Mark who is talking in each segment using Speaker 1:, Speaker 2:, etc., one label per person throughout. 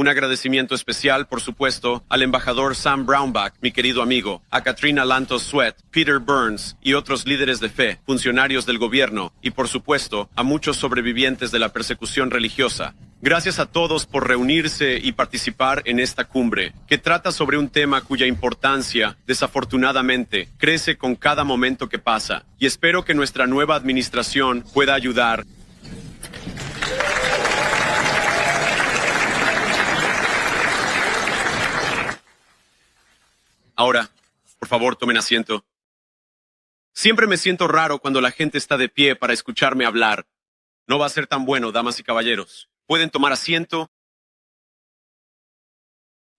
Speaker 1: Un agradecimiento especial, por supuesto, al embajador Sam Brownback, mi querido amigo, a Katrina Lantos Sweat, Peter Burns y otros líderes de fe, funcionarios del gobierno y, por supuesto, a muchos sobrevivientes de la persecución religiosa. Gracias a todos por reunirse y participar en esta cumbre, que trata sobre un tema cuya importancia, desafortunadamente, crece con cada momento que pasa, y espero que nuestra nueva administración pueda ayudar. Ahora, por favor, tomen asiento. Siempre me siento raro cuando la gente está de pie para escucharme hablar. No va a ser tan bueno, damas y caballeros. Pueden tomar asiento.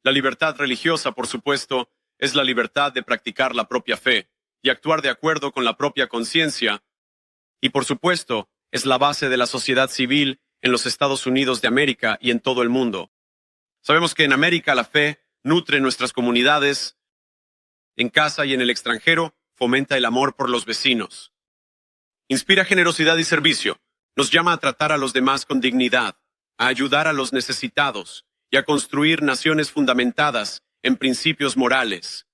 Speaker 1: La libertad religiosa, por supuesto, es la libertad de practicar la propia fe y actuar de acuerdo con la propia conciencia. Y, por supuesto, es la base de la sociedad civil en los Estados Unidos de América y en todo el mundo. Sabemos que en América la fe nutre nuestras comunidades. En casa y en el extranjero, fomenta el amor por los vecinos. Inspira generosidad y servicio. Nos llama a tratar a los demás con dignidad, a ayudar a los necesitados y a construir naciones fundamentadas en principios morales.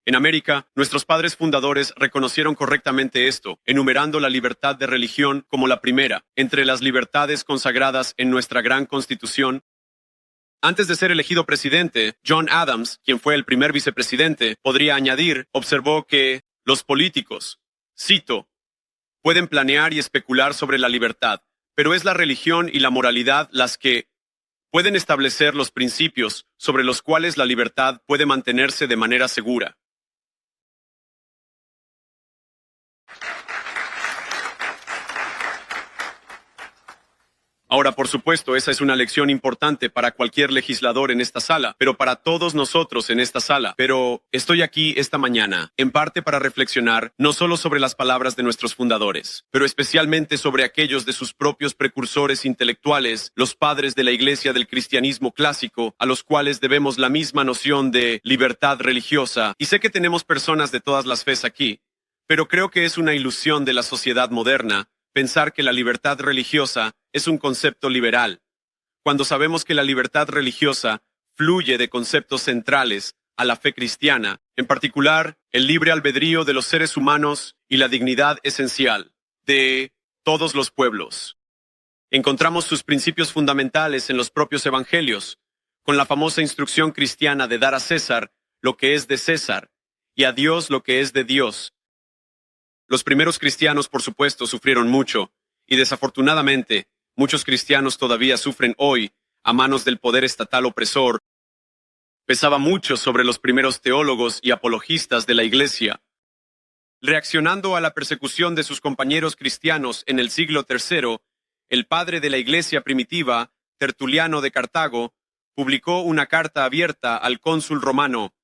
Speaker 1: En América, nuestros padres fundadores reconocieron correctamente esto, enumerando la libertad de religión como la primera, entre las libertades consagradas en nuestra gran Constitución. Antes de ser elegido presidente, John Adams, quien fue el primer vicepresidente, podría añadir, observó que los políticos, cito, pueden planear y especular sobre la libertad, pero es la religión y la moralidad las que pueden establecer los principios sobre los cuales la libertad puede mantenerse de manera segura. Ahora, por supuesto, esa es una lección importante para cualquier legislador en esta sala, pero para todos nosotros en esta sala. Pero estoy aquí esta mañana, en parte para reflexionar no solo sobre las palabras de nuestros fundadores, pero especialmente sobre aquellos de sus propios precursores intelectuales, los padres de la Iglesia del cristianismo clásico, a los cuales debemos la misma noción de libertad religiosa. Y sé que tenemos personas de todas las fes aquí, pero creo que es una ilusión de la sociedad moderna pensar que la libertad religiosa es un concepto liberal, cuando sabemos que la libertad religiosa fluye de conceptos centrales a la fe cristiana, en particular el libre albedrío de los seres humanos y la dignidad esencial de todos los pueblos. Encontramos sus principios fundamentales en los propios evangelios, con la famosa instrucción cristiana de dar a César lo que es de César y a Dios lo que es de Dios. Los primeros cristianos, por supuesto, sufrieron mucho, y desafortunadamente, muchos cristianos todavía sufren hoy a manos del poder estatal opresor. Pesaba mucho sobre los primeros teólogos y apologistas de la Iglesia. Reaccionando a la persecución de sus compañeros cristianos en el siglo III, el padre de la Iglesia primitiva, Tertuliano de Cartago, publicó una carta abierta al cónsul romano.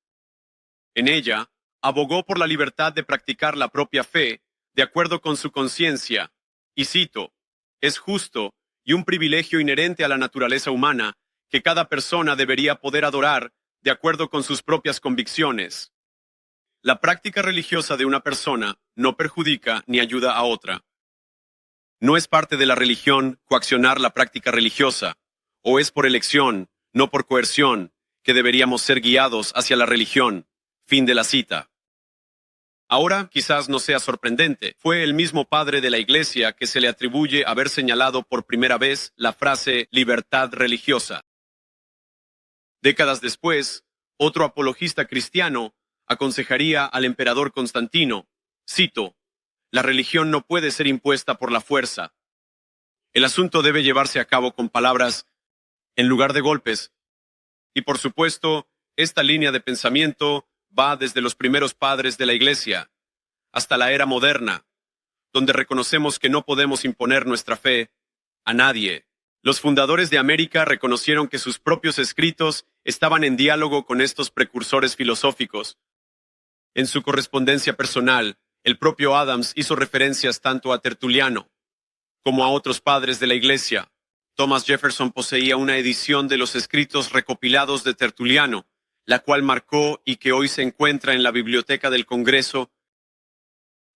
Speaker 1: En ella, abogó por la libertad de practicar la propia fe de acuerdo con su conciencia, y cito, es justo y un privilegio inherente a la naturaleza humana que cada persona debería poder adorar de acuerdo con sus propias convicciones. La práctica religiosa de una persona no perjudica ni ayuda a otra. No es parte de la religión coaccionar la práctica religiosa, o es por elección, no por coerción, que deberíamos ser guiados hacia la religión. Fin de la cita. Ahora, quizás no sea sorprendente, fue el mismo padre de la Iglesia que se le atribuye haber señalado por primera vez la frase libertad religiosa. Décadas después, otro apologista cristiano aconsejaría al emperador Constantino, cito, la religión no puede ser impuesta por la fuerza. El asunto debe llevarse a cabo con palabras en lugar de golpes. Y por supuesto, esta línea de pensamiento va desde los primeros padres de la Iglesia hasta la era moderna, donde reconocemos que no podemos imponer nuestra fe a nadie. Los fundadores de América reconocieron que sus propios escritos estaban en diálogo con estos precursores filosóficos. En su correspondencia personal, el propio Adams hizo referencias tanto a Tertuliano como a otros padres de la Iglesia. Thomas Jefferson poseía una edición de los escritos recopilados de Tertuliano, la cual marcó y que hoy se encuentra en la Biblioteca del Congreso.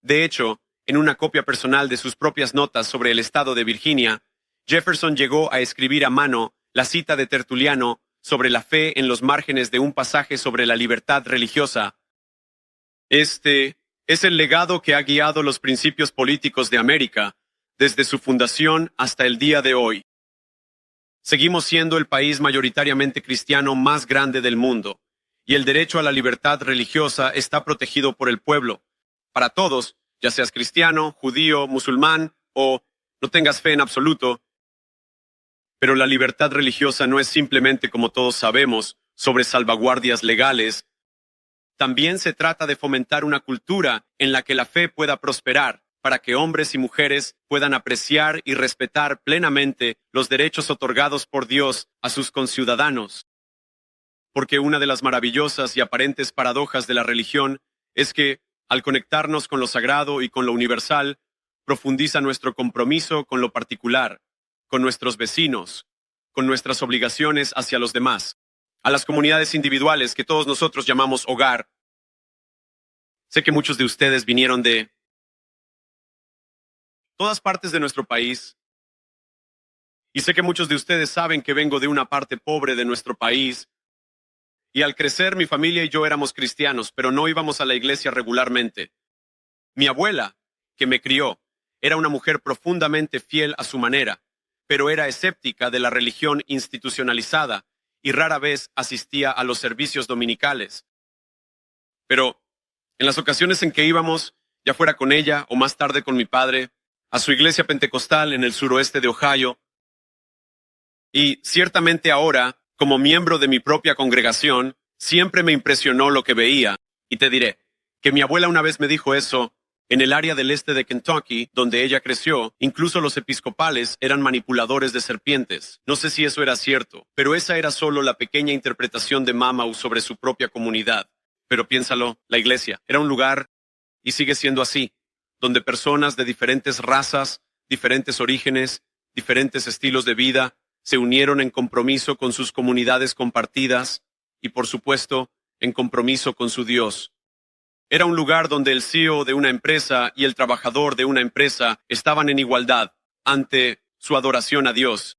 Speaker 1: De hecho, en una copia personal de sus propias notas sobre el estado de Virginia, Jefferson llegó a escribir a mano La cita de Tertuliano sobre la fe en los márgenes de un pasaje sobre la libertad religiosa. Este es el legado que ha guiado los principios políticos de América desde su fundación hasta el día de hoy. Seguimos siendo el país mayoritariamente cristiano más grande del mundo, y el derecho a la libertad religiosa está protegido por el pueblo. Para todos, ya seas cristiano, judío, musulmán o no tengas fe en absoluto. Pero la libertad religiosa no es simplemente, como todos sabemos, sobre salvaguardias legales. También se trata de fomentar una cultura en la que la fe pueda prosperar, para que hombres y mujeres puedan apreciar y respetar plenamente los derechos otorgados por Dios a sus conciudadanos. Porque una de las maravillosas y aparentes paradojas de la religión es que, al conectarnos con lo sagrado y con lo universal, profundiza nuestro compromiso con lo particular, con nuestros vecinos, con nuestras obligaciones hacia los demás, a las comunidades individuales que todos nosotros llamamos hogar. Sé que muchos de ustedes vinieron de todas partes de nuestro país, y sé que muchos de ustedes saben que vengo de una parte pobre de nuestro país, y al crecer mi familia y yo éramos cristianos, pero no íbamos a la iglesia regularmente. Mi abuela, que me crió, era una mujer profundamente fiel a su manera, pero era escéptica de la religión institucionalizada y rara vez asistía a los servicios dominicales. Pero en las ocasiones en que íbamos, ya fuera con ella o más tarde con mi padre, a su iglesia pentecostal en el suroeste de Ohio, y ciertamente ahora, como miembro de mi propia congregación, siempre me impresionó lo que veía, y te diré que mi abuela una vez me dijo eso. En el área del este de Kentucky, donde ella creció, incluso los episcopales eran manipuladores de serpientes. No sé si eso era cierto, pero esa era solo la pequeña interpretación de Mamau sobre su propia comunidad. Pero piénsalo, la iglesia era un lugar, y sigue siendo así, donde personas de diferentes razas, diferentes orígenes, diferentes estilos de vida, se unieron en compromiso con sus comunidades compartidas y, por supuesto, en compromiso con su Dios. Era un lugar donde el CEO de una empresa y el trabajador de una empresa estaban en igualdad ante su adoración a Dios.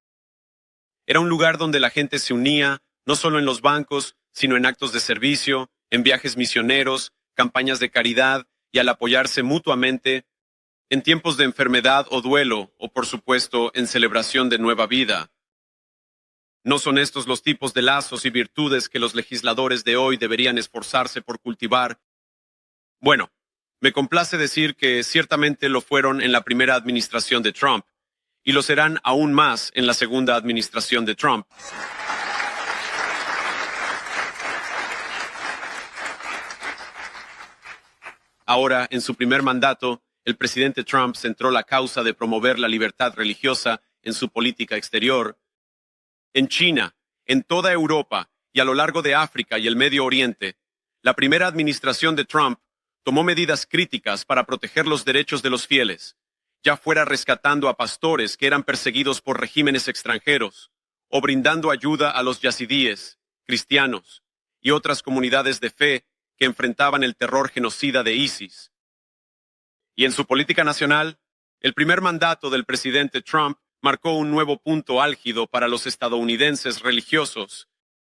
Speaker 1: Era un lugar donde la gente se unía, no solo en los bancos, sino en actos de servicio, en viajes misioneros, campañas de caridad y al apoyarse mutuamente, en tiempos de enfermedad o duelo, o por supuesto, en celebración de nueva vida. ¿No son estos los tipos de lazos y virtudes que los legisladores de hoy deberían esforzarse por cultivar? Bueno, me complace decir que ciertamente lo fueron en la primera administración de Trump, y lo serán aún más en la segunda administración de Trump. Ahora, en su primer mandato, el presidente Trump centró la causa de promover la libertad religiosa en su política exterior. En China, en toda Europa y a lo largo de África y el Medio Oriente, la primera administración de Trump tomó medidas críticas para proteger los derechos de los fieles, ya fuera rescatando a pastores que eran perseguidos por regímenes extranjeros, o brindando ayuda a los yazidíes, cristianos y otras comunidades de fe que enfrentaban el terror genocida de ISIS. Y en su política nacional, el primer mandato del presidente Trump marcó un nuevo punto álgido para los estadounidenses religiosos.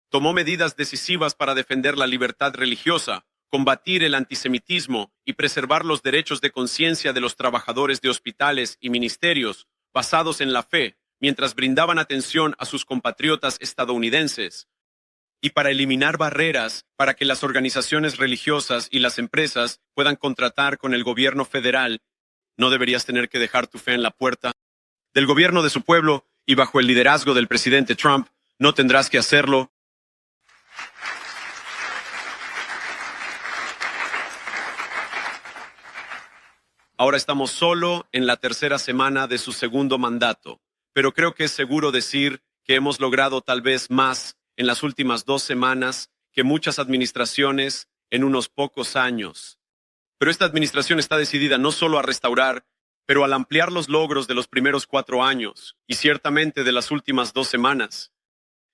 Speaker 1: Tomó medidas decisivas para defender la libertad religiosa, combatir el antisemitismo y preservar los derechos de conciencia de los trabajadores de hospitales y ministerios basados en la fe, mientras brindaban atención a sus compatriotas estadounidenses, y para eliminar barreras para que las organizaciones religiosas y las empresas puedan contratar con el gobierno federal. No deberías tener que dejar tu fe en la puerta del gobierno de su pueblo, y bajo el liderazgo del presidente Trump, no tendrás que hacerlo. Ahora estamos solo en la tercera semana de su segundo mandato, pero creo que es seguro decir que hemos logrado tal vez más en las últimas 2 semanas que muchas administraciones en unos pocos años. Pero esta administración está decidida no solo a restaurar, pero al ampliar los logros de los primeros 4 años, y ciertamente de las últimas 2 semanas.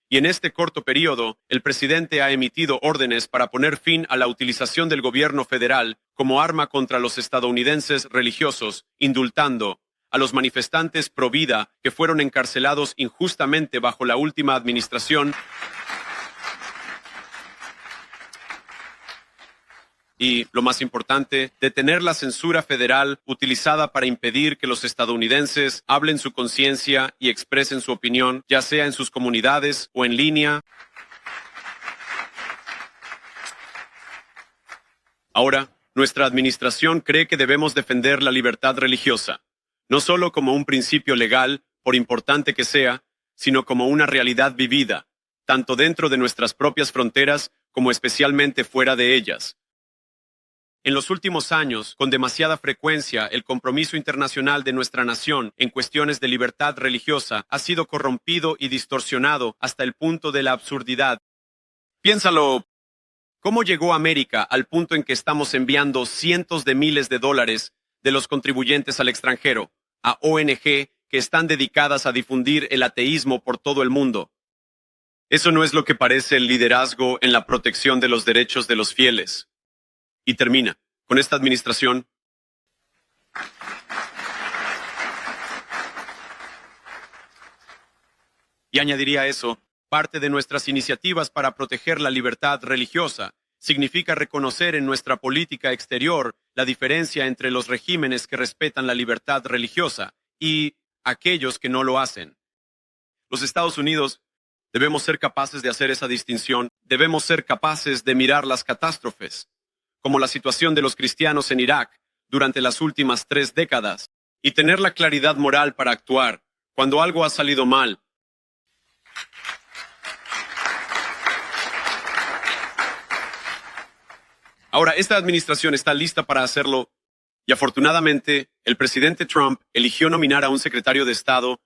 Speaker 1: Y en este corto periodo, el presidente ha emitido órdenes para poner fin a la utilización del gobierno federal como arma contra los estadounidenses religiosos, indultando a los manifestantes pro vida que fueron encarcelados injustamente bajo la última administración. Y, lo más importante, detener la censura federal utilizada para impedir que los estadounidenses hablen su conciencia y expresen su opinión, ya sea en sus comunidades o en línea. Ahora, nuestra administración cree que debemos defender la libertad religiosa, no solo como un principio legal, por importante que sea, sino como una realidad vivida, tanto dentro de nuestras propias fronteras como especialmente fuera de ellas. En los últimos años, con demasiada frecuencia, el compromiso internacional de nuestra nación en cuestiones de libertad religiosa ha sido corrompido y distorsionado hasta el punto de la absurdidad. Piénsalo, ¿cómo llegó América al punto en que estamos enviando cientos de miles de dólares de los contribuyentes al extranjero, a ONG que están dedicadas a difundir el ateísmo por todo el mundo? Eso no es lo que parece el liderazgo en la protección de los derechos de los fieles. Y termina, con esta administración, y añadiría eso, parte de nuestras iniciativas para proteger la libertad religiosa significa reconocer en nuestra política exterior la diferencia entre los regímenes que respetan la libertad religiosa y aquellos que no lo hacen. Los Estados Unidos debemos ser capaces de hacer esa distinción, debemos ser capaces de mirar las catástrofes, como la situación de los cristianos en Irak durante las últimas 3 décadas, y tener la claridad moral para actuar cuando algo ha salido mal. Ahora, esta administración está lista para hacerlo, y afortunadamente, el presidente Trump eligió nominar a un secretario de Estado,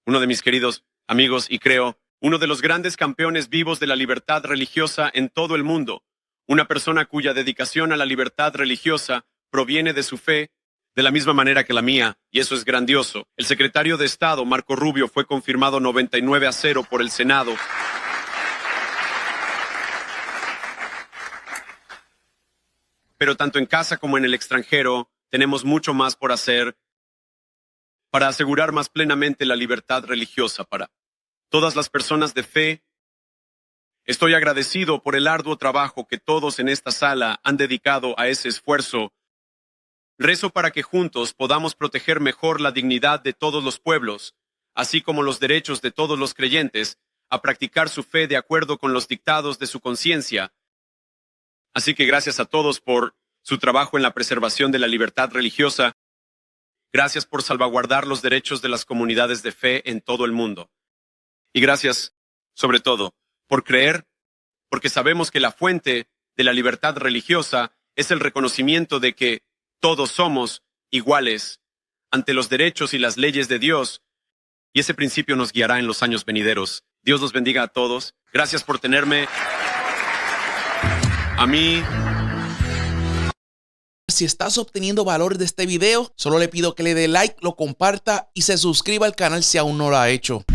Speaker 1: uno de mis queridos amigos y creo, uno de los grandes campeones vivos de la libertad religiosa en todo el mundo, una persona cuya dedicación a la libertad religiosa proviene de su fe, de la misma manera que la mía, y eso es grandioso. El secretario de Estado, Marco Rubio, fue confirmado 99-0 por el Senado. Pero tanto en casa como en el extranjero, tenemos mucho más por hacer para asegurar más plenamente la libertad religiosa para todas las personas de fe. Estoy agradecido por el arduo trabajo que todos en esta sala han dedicado a ese esfuerzo. Rezo para que juntos podamos proteger mejor la dignidad de todos los pueblos, así como los derechos de todos los creyentes a practicar su fe de acuerdo con los dictados de su conciencia. Así que gracias a todos por su trabajo en la preservación de la libertad religiosa. Gracias por salvaguardar los derechos de las comunidades de fe en todo el mundo. Y gracias, sobre todo, por creer, porque sabemos que la fuente de la libertad religiosa es el reconocimiento de que todos somos iguales ante los derechos y las leyes de Dios, y ese principio nos guiará en los años venideros. Dios los bendiga a todos. Gracias por tenerme a mí.
Speaker 2: Si estás obteniendo valor de este video, solo le pido que le dé like, lo comparta y se suscriba al canal si aún no lo ha hecho.